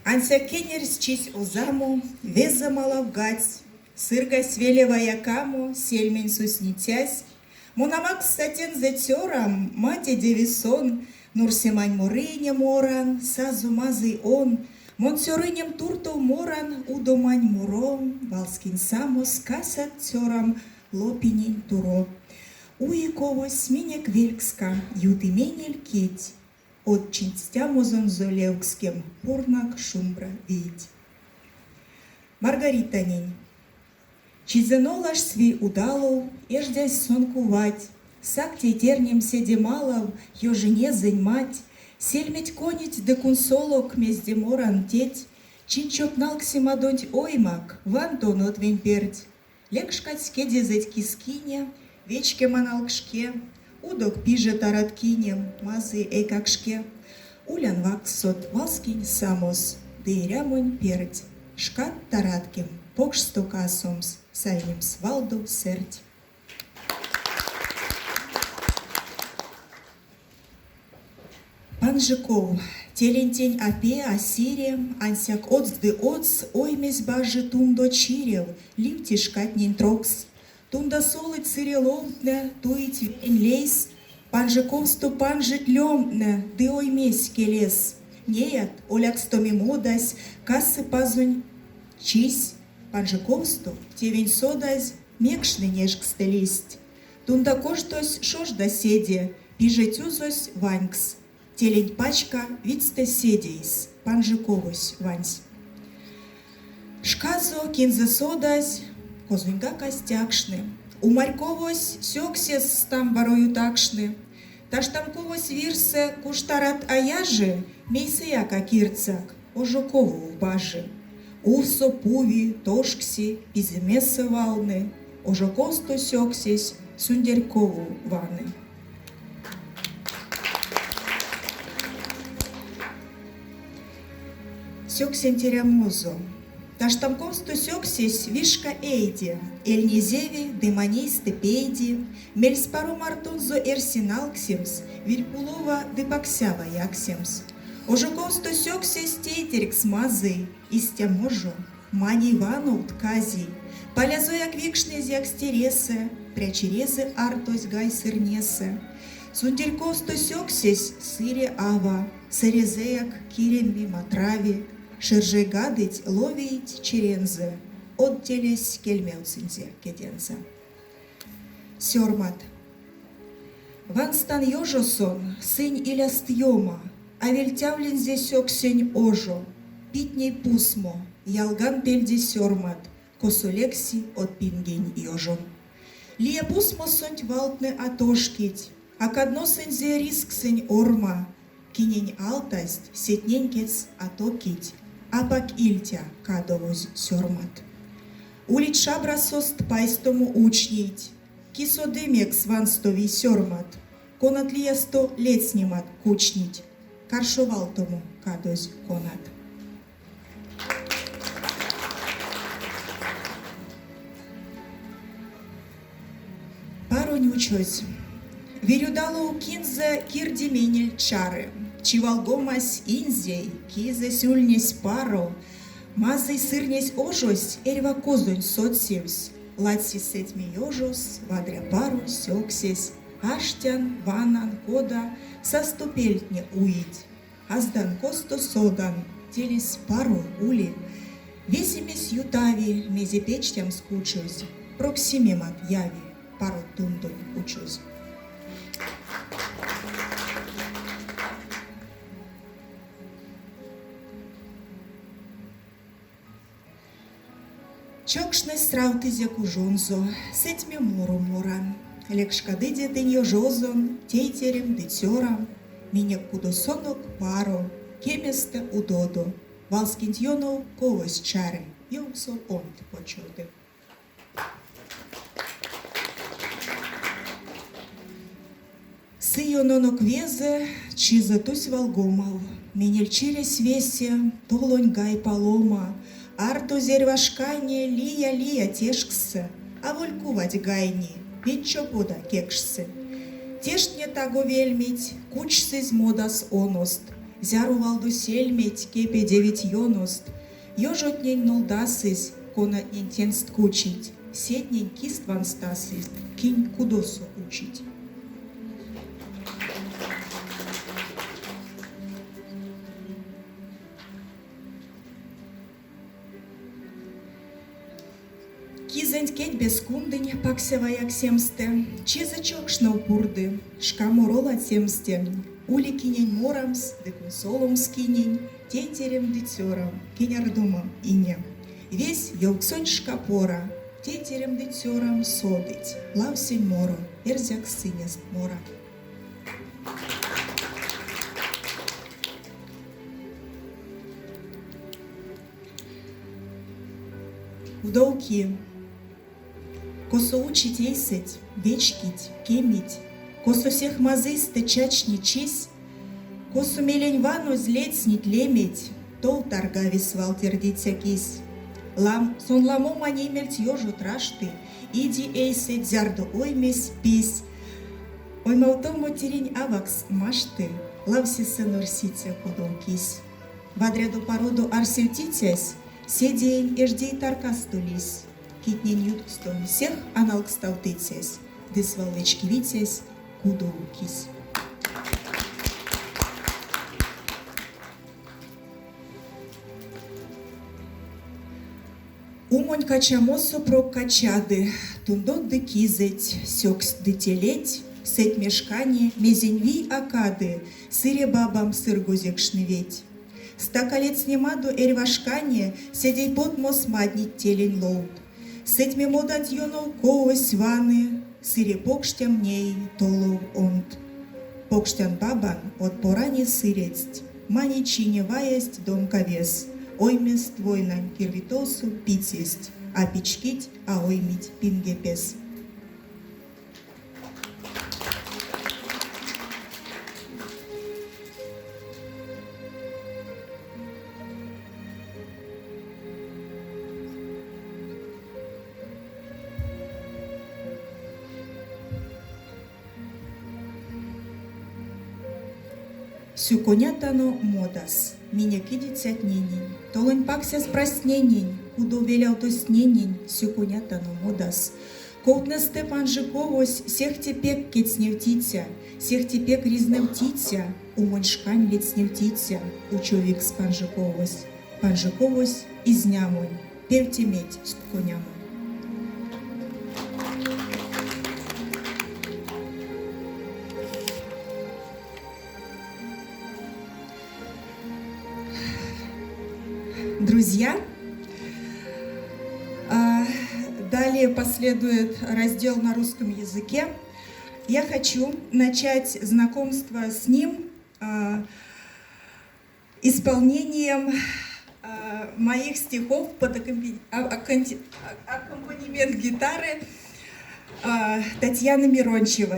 Анся кенерс чись озаму, веза малавгать, сырга свелева якаму, сельмень суснитясь, Мунамак сатен зетерам, мате девисон, Нурсемань морыне моран, сазу мазый он, Монсерынем туртов моран, удомань муром, Валскин самос касат терам, лопинень туро. Уиковось минек велькска, юты менель кеть, Отчин стямозон золевкским, порнак шумбра видь. Маргаританень. Чизенолаш сви удалов, еждясь сон кувать, Сакти тернем седи малов, ё жене зынь мать, Сельметь конить де кунсолок мезде моран теть, Чинчоп налксима донть оймак, вантон отвень перть. Лекшкать скеди зеть кискине, вечке маналкшке, Удок пиже тараткинем, мазы эйкакшке, Улян ваксот валскинь самос, дейрямонь перть, Шкат таратким, покш стокасомс, сальним свалду серть. Панжиков, телентень апе асире, ансяк оцды оц, оймесь бажи тундо чирев, ливти шкатнень трокс. Тунда солыть циреломтне, туить вень лейс, Панжиковсту панжит лемтне, ды оймесь келес. Неят, оляк стоми модась, кассы пазунь чись, Панжиковсту тевень содась, мекшны нежк стелисть. Тунда коштось шожда седе, пиже тюзось ванькс. Телень пачка вицте седейс, Панжиковось ваньсь. Шказо кинзе содась, козуньга костякшны. Умарьковось сёксес стам барою такшны. Таштамковось вирсе куштарат аяжи, мейсе яка кирцак, ожокову в бажи. Увсо пуви, тошкси, пиземесе валны, ожокосто сёксесь, сундерькову ваны. Сёксентеря мозо. Таштамковсто сёксесь вишка эйди, эльнизеви, дыманей степейди, мельспару мартунзо эрсиналксимс, вильпулова дыпаксява яксимс. Ожоковсто сёксесь тейтерикс мазы, истяможо, мани вану ткази, полязояк викшнез якстересе, прячерезы артось гай сырнесе. Сундерьковсто сёксесь сыре ава, сырезеяк киремби матрави, Ширжей гадыть, ловить черензе, отделесь кельмеуцинзе кедензе. Сёрмат. Ванстан ёжосон, сынь иляст йома, а вельтявлензе сёксень ожо, питней пусмо, ялган пельди сёрмат, косолекси от пингень ёжон. Лия пусмо сонть валтне атошкить, а кадно сынзе риск сынь орма, кинень алтасть, сетненькец атокить. Апак ильтя кадовоз сёрмат. Улить шабра сост пайстому учнить, кисодымек сванстови сёрмат, конат лиесто лецнимат кучнить, каршовал тому кадоз конат. Паронючось. Вирюдало кинзе кирди менель чары, чивалгомась инзей, кизе сюльнесь паро, мазой сырнесь ожось, эрьва козунь соцсевсь, ладси сетьми ёжос, вадря пару сёксесь, аштян, ванан, кода, соступельтне уить, аздан косто содан, телес пару ули, весимесь ютави, мезепечтям скучусь, проксимемат яви, пару тундун учусь. Чокшне стравтизе кужонзо, сетьме мору моран, лекшкадыде день ёжозон, тейтерем дытёрам, минек кудосонок паро, кеместе удодо, валскинтьёнов ковось чары, ёмсо онт почоды. Сыёнонок везе, чизатусь валгомал, менельчирес весе, толонь гай палома, Арто зервашкане лия тешксе, а волькувать гайни, печо пода кекшсе. Тешне таго вельмить, кучсыз модас оност, Зяру валду сельметь, кепе 990. Ёжотнень нолдасыз, конатнень тенст кучить. Седнень кист ванстасыз, кинь кудосу учить. Кизэнь кеть без кундынь, паксеваяк семсте, чезачок шнаупурды, шкаморола семсте, ули кинень морамс, декун солом скинень, тетерем дитёрам, кинярдумам ине. Весь елксонь шкапора, тетерем дитёрам содыть, лавсень моро, эрзяк сынест мора. Вдовки, косо учить ейсыть, вечкить, кемить, косо всех мазысты чачни честь, косо мелень вану злецнить леметь, тол торгавис валтердиться кись. Сон ламо манемельт ёжу трашты, иди эйсыть зярду оймесь пись. Ой малтому терень авакс машты, лавси сынурсице кудолкись. Вадряду породу арсютитясь, седень еждей таркастулись. Китнень ютстон всех аналг сталтыцясь, дыс волвечки витясь, кудолкись. Умонь качамосу прок качады, тундот ды кизеть, сёкс ды телеть, сеть мешкане, мезеньви акады, сыре бабам сыр гузек шневеть. Стакалец немаду эрьвашкане, седей под мос маднить телень лоут. Сеть мемодант йонол коось ваны, сыре покштям ней толов онт. Покштян бабан от поране сырецть, мани чиневаясть дом ковес. Оймес твойнан кирвитосу пицесть, а пичкить, а оймить пингепес. Сюконятано модас, меня кидится тненень, толонь пакся спросненень, кудо велял то сненень, сюконятано модас. Коутна Степан Жиковось, сех тепек кец не втиться, сех тепек ризне втиться, умонь шкань лиц не втиться, учовик с Панжиковось. Панжиковось из нямонь, певте медь с конямонь. Друзья, далее последует раздел на русском языке. Я хочу начать знакомство с ним исполнением моих стихов под аккомпанемент гитары Татьяны Мирончевой.